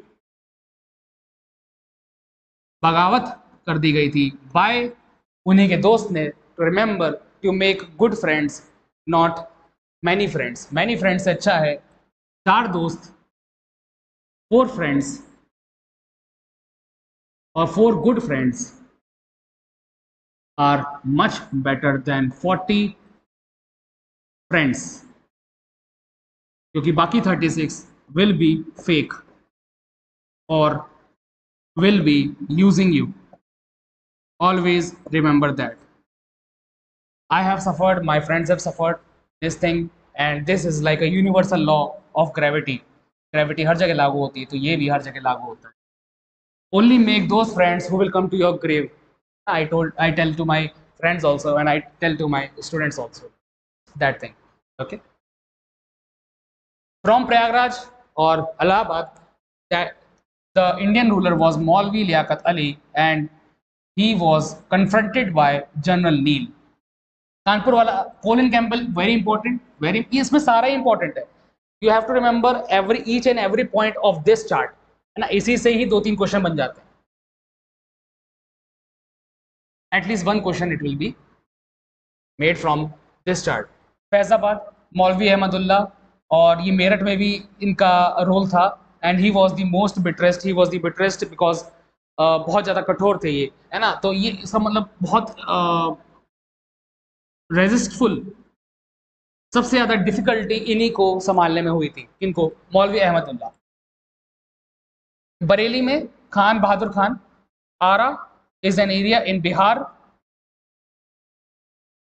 बगावत कर दी गई थी बाय उन्हीं के दोस्त ने. To remember to make good friends, not many friends. Many friends से अच्छा है 4 दोस्त, 4 फ्रेंड्स, और 4 good friends are much better than 40 friends, क्योंकि बाकी 36 विल बी फेक और will be using you. Always remember that. I have suffered, my friends have suffered this thing, and this is like a universal law of gravity. Gravity हर जगह लागू होती है, तो ये भी हर जगह लागू होता है. Only make those friends who will come to your grave. I tell to my friends also, and I tell to my students also that thing. Okay. From Prayagraj or Allahabad, that the Indian ruler was Maulvi Liaquat Ali, and he was confronted by General Neil. Kanpur वाला Colin Campbell very important, very, इसमें सारा ही important है. You have to remember every each and every point of this chart, है ना. इसी से ही 2-3 question बन जाते हैं. At least one question it will be made from this chart. Faizabad, मौलवी अहमदुल्ला, और ये मेरठ में भी इनका रोल था. And he was the most bitterest, he was the bitterest because बहुत ज़्यादा कठोर थे ये, है ना. तो ये इसका मतलब बहुत रेजिस्टफुल, सबसे ज़्यादा डिफिकल्टी इन्हीं को संभालने में हुई थी. किनको? मौलवी अहमदुल्ला. बरेली में Khan Bahadur Khan. Arrah is an area in Bihar,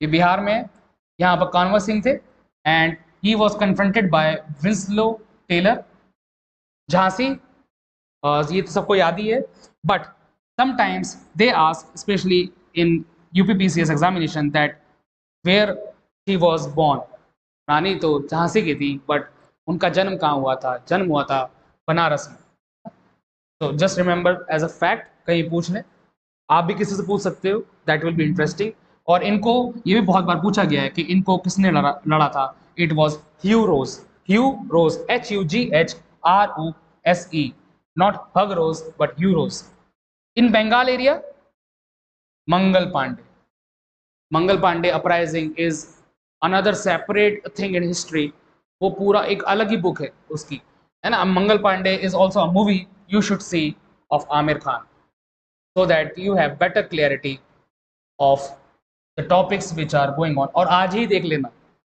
ये बिहार में, यहाँ पर कानवर सिंह थे. And he was confronted by Winslow Taylor. Jhansi, ये तो सबको याद ही है, but sometimes they ask specially in UPPCS examination that where he was born. Rani तो झांसी की थी, बट उनका जन्म कहाँ हुआ था? जन्म हुआ था बनारस में. तो just remember as a fact, कहीं पूछ लें, आप भी किसी से पूछ सकते हो, दैट विल बी इंटरेस्टिंग. और इनको ये भी बहुत बार पूछा गया है कि इनको किसने लड़ा था. It was Hugh Rose. Hugh Rose, HUGHROSE, not hug rose but Hugh Rose. In Bengal area, Mangal Pandey. Mangal Pandey uprising is another separate thing in history. वो पूरा एक अलग ही बुक है उसकी, है ना. Mangal Pandey is also a movie you should see of Amir Khan, so that you have better clarity of the topics which are going on. और आज ही देख लेना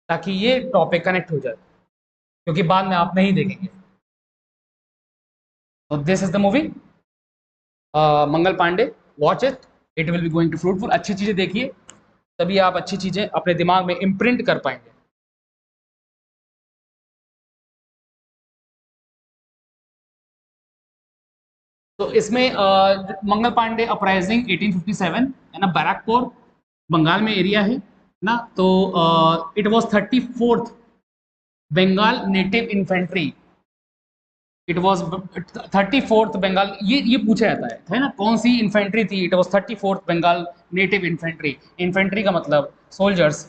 ताकि ये टॉपिक कनेक्ट हो जाए, क्योंकि बाद में आप नहीं देखेंगे. so this is the movie Mangal Pandey. Watch it, it will be going to fruitful. अच्छी चीज़ें देखिए, तभी आप अच्छी चीज़ें अपने दिमाग में इम्प्रिंट कर पाएंगे. तो इसमें मंगल पांडे अपराइजिंग 1857, है ना. बैरकपुर बंगाल में एरिया है ना. तो it was 34th Bengal native infantry. It was 34th Bengal, ये पूछा जाता है ना, कौन सी इन्फेंट्री थी. It was 34th Bengal native infantry. Infantry का मतलब सोल्जर्स.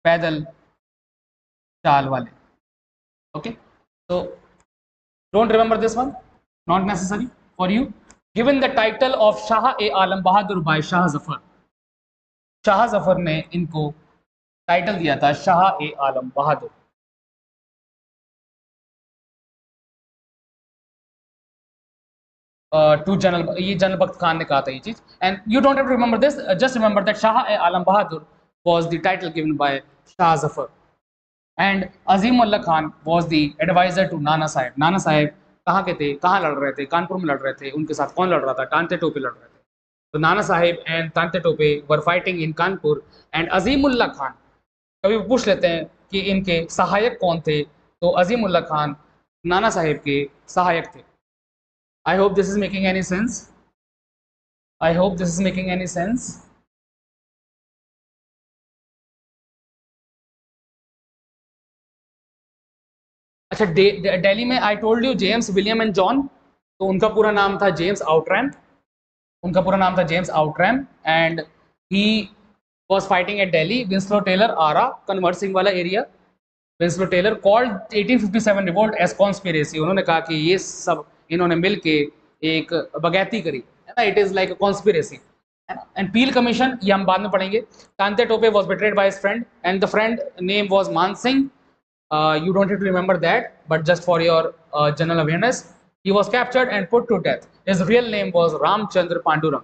पैदल चाल वाले. Okay, so don't remember this one, not necessary for you. Given the title of Shah-e-Alam Bahadur by Shah Zafar. Shah Zafar ने इनको टाइटल दिया था शाह-ए-आलम बहादुर. टू जनरल, ये जनरल बख्त खान ने कहा था ये चीज. And you don't have to remember this, just remember that Shah-e-Alam Bahadur was the title given by Shah Zafar. And Azimullah Khan was the adviser to Nana Sahib. Nana Saheb कहाँ के थे? कहाँ लड़ रहे थे? कानपुर में लड़ रहे थे. उनके साथ कौन लड़ रहा था? तांते टोपे लड़ रहे थे. तो Nana Sahib and Tantya Tope were fighting in Kanpur. And Azimullah Khan, कभी पूछ लेते हैं कि इनके सहायक कौन थे, तो अजीमुल्ला खान नाना साहेब के सहायक थे. I hope this is making any sense. I hope this is making any sense. अच्छा, दिल्ली में आई told you James William and John. तो उनका पूरा नाम था जेम्स आउटरैम. उनका पूरा नाम था James Outram. And he was fighting at Delhi. Winslow Taylor, Arrah, conversing वाला area. Winslow Taylor called 1857 revolt as conspiracy. उन्होंने कहा कि ये सब इन्होंने मिल के एक बगैती करी, है ना. It is like a conspiracy. And Peel commission, ये हम बाद में पढ़ेंगे. Tantya Tope was betrayed by his friend, and the friend name was Man Singh. You don't have to remember that, but just for your general awareness, he was captured and put to death. His real name was Ramchandra Pandurang.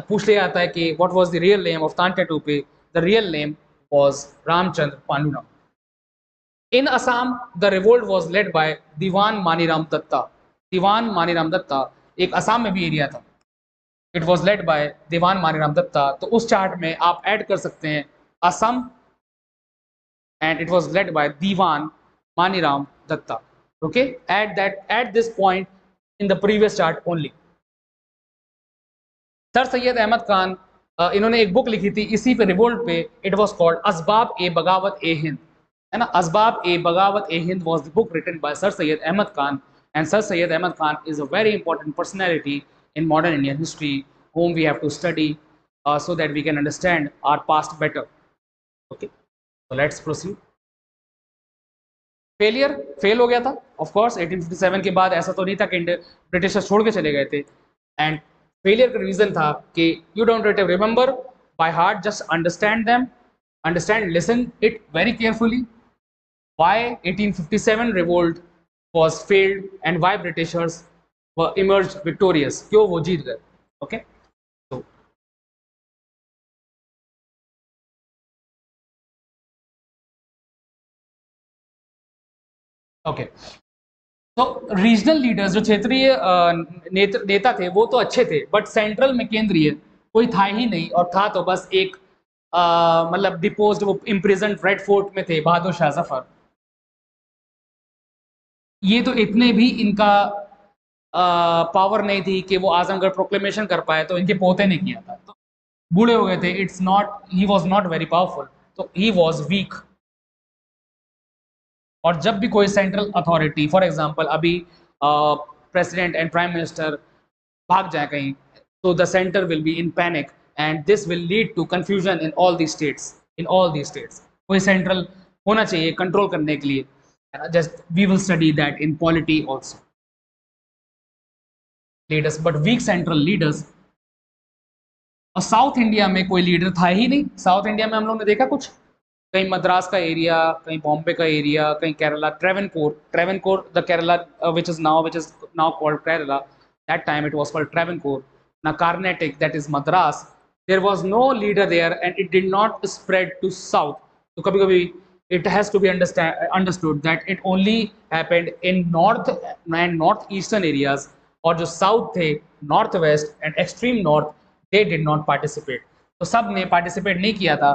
पूछ लिया जाता है कि what was the real name of Tante Tope? The real name was Ramchandra Pandurang. In Assam, the revolt was led by Diwan Maniram Datta. Diwan Maniram Datta एक असम में भी area था. It was led by Diwan Maniram Datta. तो उस chart में आप add कर सकते हैं Assam, and it was led by Diwan Maniram Datta. Okay, at this point in the previous chart only. Sir Syed Ahmad Khan इन्होंने एक बुक लिखी थी इसी पे, रिवोल्ट पे, इट वाज कॉल्ड असबाब ए बगावत ए हिंद, है ना, Asbab e Baghawat e Hind was the book written by sir Syed Ahmad Khan, and sir Syed Ahmad Khan is a very important personality in modern Indian history, whom we have to study so that we can understand our past better. Okay, so let's proceed. Failure, fail हो गया था of course 1857 के बाद। ऐसा तो नहीं था कि ब्रिटिशर्स छोड़ के चले गए थे, एंड फेलियर का रीजन था कि you don't remember by heart, just understand them, understand, listen it very carefully, why 1857 revolt was failed and why Britishers were emerged victorious, क्यों वो जीत गए। ओके, तो ओके, तो रीजनल लीडर्स जो क्षेत्रीय नेता थे वो तो अच्छे थे, बट सेंट्रल में, केंद्रीय, कोई था ही नहीं, और था तो बस एक मतलब डिपोज्ड, वो इम्प्रिजन रेड फोर्ट में थे, बहादुर शाह जफर। ये तो इतने भी इनका पावर नहीं थी कि वो आजमगढ़ प्रोक्लेमेशन कर पाए, तो इनके पोते ने किया था, तो बूढ़े हो गए थे। It's not, he was not very powerful, तो ही वॉज वीक। और जब भी कोई सेंट्रल अथॉरिटी, फॉर एग्जांपल अभी प्रेसिडेंट एंड प्राइम मिनिस्टर भाग जाए कहीं, तो the centre will be in panic and this will lead to confusion in all the states, in all the states. कोई सेंट्रल होना चाहिए कंट्रोल करने के लिए, just we will study that in polity also, leaders, but week central leaders. और south India में कोई leader था ही नहीं। साउथ इंडिया में हम लोग ने देखा कुछ, कहीं मद्रास का एरिया, कहीं बॉम्बे का एरिया, कहीं Kerala, Travancore, Travancore the Kerala which is now called Kerala, that time it was called Travancore. Now Carnatic, that is Madras, there was no leader there and it did not spread to south. So kabhi kabhi it has to be understood that it only happened in north and northeastern areas, और जो south थे, north west and extreme north, they did not participate. तो सब ने participate नहीं किया था,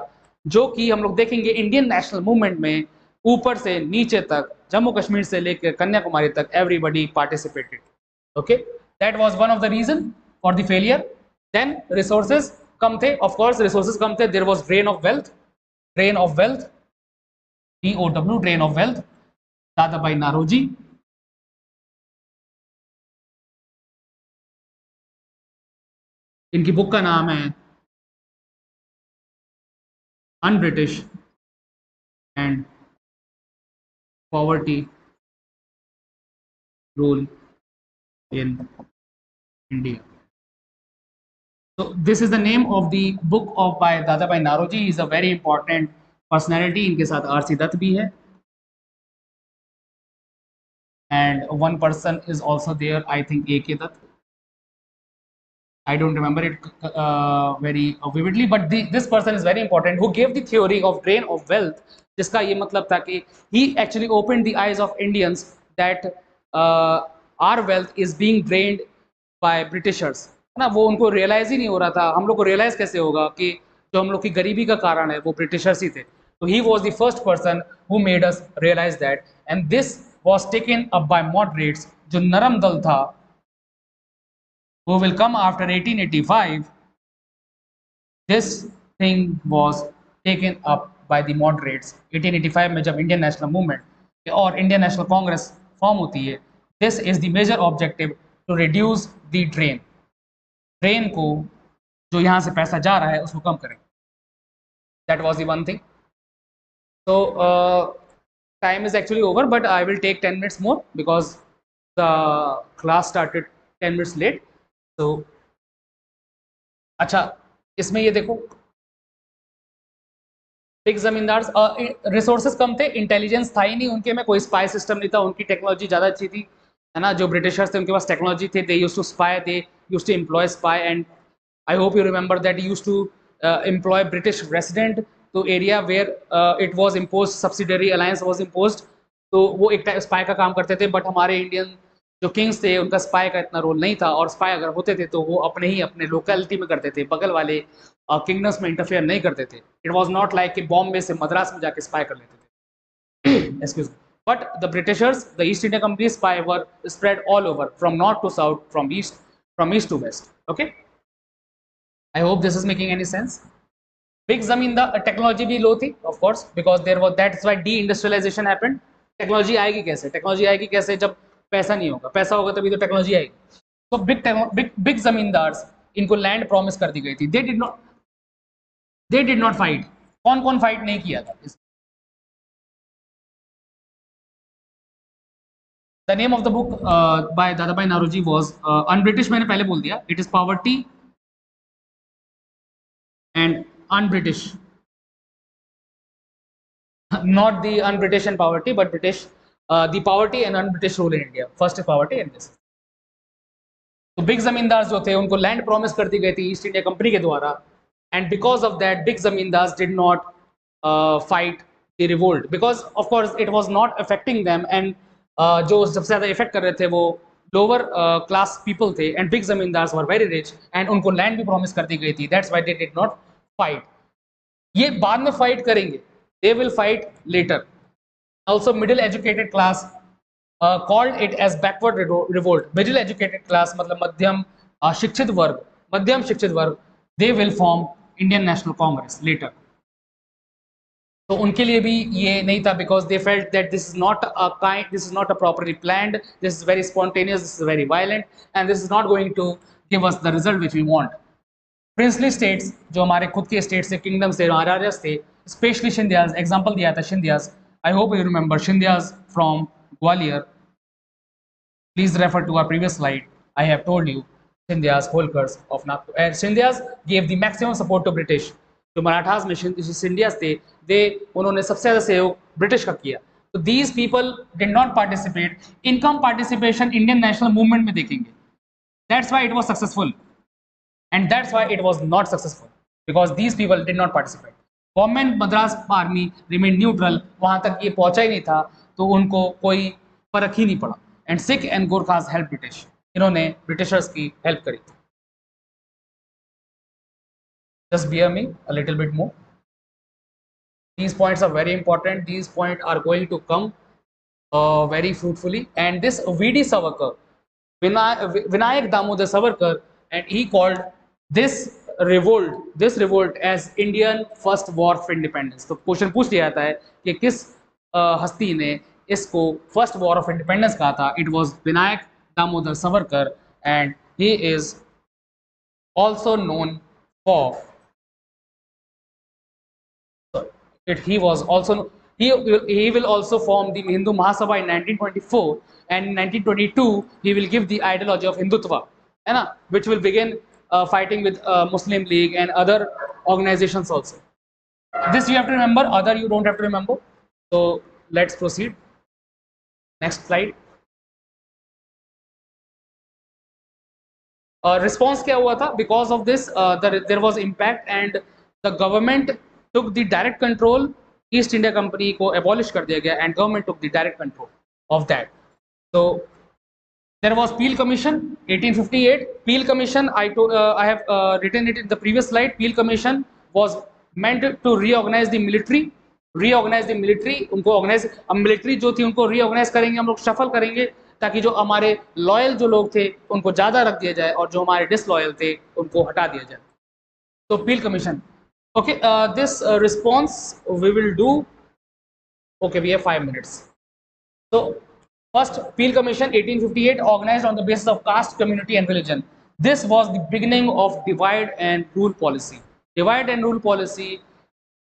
जो कि हम लोग देखेंगे इंडियन नेशनल मूवमेंट में ऊपर से नीचे तक, जम्मू कश्मीर से लेकर कन्याकुमारी तक, everybody participated. Okay, that was one of the reason for the failure. Then resources कम थे, ऑफ कोर्स रिसोर्सेज कम थे, there was drain of wealth, drain of wealth, DOW, drain of wealth. Dadabhai Naoroji, इनकी बुक का नाम है un British and poverty rule in India. So this is the name of the book of by Dada Bhai Naroji. He is a very important personality. इनके साथ RC Dutt भी है, and one person is also there, I think AK Dutt. I don't remember it very vividly, but this person is very important, who gave the theory of drain of wealth, जिसका ये मतलब था कि he actually opened the eyes of Indians that our wealth is being drained by Britishers, है ना। वो उनको realise ही नहीं हो रहा था। हम लोग को रियलाइज कैसे होगा कि जो हम लोग की गरीबी का कारण है वो ब्रिटिशर्स ही थे। तो he was the first person who made us realize that, and this was taken up by moderates, जो नरम दल था, who will come after 1885. This thing was taken up by the moderates 1885 में, जब इंडियन नेशनल मूवमेंट और Indian national Congress form होती है। This is the major objective to reduce the drain, drain को, जो यहाँ से पैसा जा रहा है उसको कम करें। That was the one thing. So time is actually over, but I will take 10 minutes more because the class started 10 minutes late. So अच्छा, इसमें ये देखो, बिग जमींदार, रिसोर्सेज कम थे, इंटेलिजेंस था ही नहीं उनके में, कोई स्पाई सिस्टम नहीं था, उनकी टेक्नोलॉजी ज़्यादा अच्छी थी, है ना। जो ब्रिटिशर्स थे उनके पास टेक्नोलॉजी थे, they used to spy, they used to employ spy, and I hope you remember that used to employ British resident to area where it was imposed, subsidiary alliance was imposed, तो वो एक spy का काम करते थे। But हमारे Indian जो Kings थे उनका स्पाई का इतना रोल नहीं था, और स्पाई अगर होते थे तो वो अपने ही अपने लोकेलिटी में करते थे, बगल वाले किंगडम्स में इंटरफेयर नहीं करते थे। इट वाज नॉट लाइक कि बॉम्बे से मद्रास में जाके स्पाई कर लेते थे। Excuse me, but the Britishers, the East India Company spy were spread all over, from north to south, from east to west. Okay, I hope this is making any sense. Big zamindar technology भी low थी, of course, because there was, that's why deindustrialization happened. Technology आएगी कैसे? Technology आएगी कैसे जब पैसा नहीं होगा? पैसा होगा तभी तो टेक्नोलॉजी आएगी. तो बिग जमींदार्स, इनको लैंड प्रॉमिस कर दी गई थी. They did not fight. कौन कौन फाइट नहीं किया था? The name of the book by Dadabhai Naoroji was un-British. मैंने पहले बोल दिया, it is poverty and un-British. Not the un-British and poverty, but British, the poverty and un-British rule in India. First is poverty and this. तो big जमींदार जो थे उनको land promise कर दी गई थी ईस्ट इंडिया कंपनी के द्वारा, and because of that big zamindars did not fight the revolt, because of course it was not affecting them, and जो सबसे ज़्यादा इफेक्ट कर रहे थे वो लोअर क्लास पीपल थे, and big zamindars were very rich, and उनको लैंड भी प्रॉमिस कर दी गई थी. That's why they did not fight. ये बाद में फाइट करेंगे, they will fight later. Also, middle educated class called it as backward revolt. Middle educated class मतलब मध्यम शिक्षित वर्ग, they will form Indian National Congress later. तो उनके लिए भी ये नहीं था, because they felt that this is not a properly planned, this is very spontaneous, this is very violent, and this is not going to give us the result which we want. Princely states, जो हमारे खुद के states थे, kingdoms थे, महाराजास थे, specially शिंदियाज, example दिया था Scindias. I hope you remember Scindias from Gwalior. Please refer to our previous slide. I have told you Scindias Holkars of Nagpur, and Scindias gave the maximum support to British. जो मराठास में शिंदियाज थे, उन्होंने सबसे ज़्यादा सहयोग ब्रिटिश का किया. तो these people did not participate. Income participation Indian national movement में देखेंगे. That's why it was successful. And that's why it was not successful, because these people did not participate. Government Madras Army remained neutral. वहाँ तक ये पहुँचा ही नहीं था, तो उनको कोई फर्क ही नहीं पड़ा. And Sikh and Gurkhas helped British. इन्होंने Britishers की help करी. Just bear me a little bit more. These points are very important. These points are going to come very fruitfully. And this V.D. Savarkar, Vinayak Damodar Savarkar, and he called this revolt as Indian first war of independence. तो question पूछ लिया जाता है कि किस हस्ती ने इसको फर्स्ट वॉर ऑफ इंडिपेंडेंस कहा था. It was Vinayak Damodar Savarkar, and he is also known for he was also he will also form the Hindu Mahasabha in 1924, and in 1922 he will give the ideology of Hindutva, which will begin fighting with Muslim League and other organizations also. This you have to remember, other you don't have to remember. So let's proceed. Next slide. Response क्या हुआ था? Because of this there was impact, and the government took the direct control. East India Company को abolish कर दिया गया, and government took the direct control of that. So there was Peel Commission 1858. Peel Commission, I have written it in the previous slide. Peel Commission was meant to reorganize the military. उनको organize, अब military जो थी उनको reorganize करेंगे हम लोग, shuffle करेंगे, ताकि जो हमारे loyal जो लोग थे उनको ज़्यादा रख दिया जाए, और जो हमारे disloyal थे उनको हटा दिया जाए. So Peel Commission. Okay, this response we will do. Okay, we have 5 minutes. So first, Peel Commission 1858, organized on the basis of caste, community and religion. This was the beginning of divide and rule policy. Divide and rule policy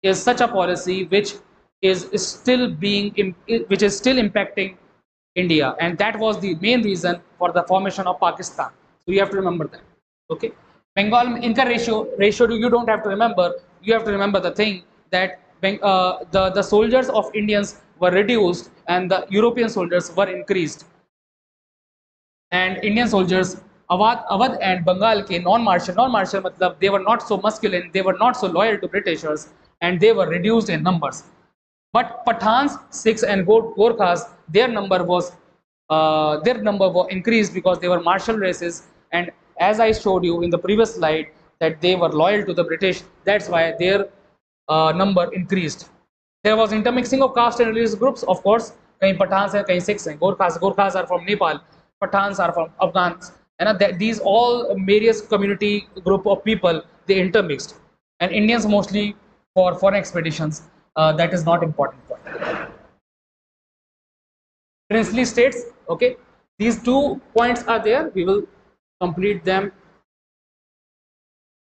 is such a policy which is still impacting India, and that was the main reason for the formation of Pakistan. So you have to remember that. Okay, Bengal income ratio you don't have to remember. You have to remember the thing that the soldiers of Indians were reduced and the European soldiers were increased, and Indian soldiers Awadh and Bengal के non-martial मतलब they were not so masculine, they were not so loyal to Britishers, and they were reduced in numbers. But Pathans, Sikhs and Gorkhas, their number was increased because they were martial races, and as I showed you in the previous slide that they were loyal to the British, that's why their number increased. There was intermixing of caste and religious groups, of course. कहीं Pathans हैं, कहीं Sikhs हैं. Gorkhas are from Nepal, Pathans are from Afghans, and that these all various community group of people they intermixed, and Indians mostly for foreign expeditions. That is not important point. Princely states, okay, these 2 points are there. We will complete them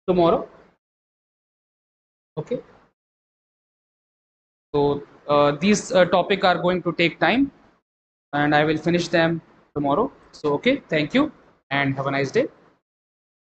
tomorrow. Okay, so these topic are going to take time, and I will finish them tomorrow. So okay, thank you and have a nice day.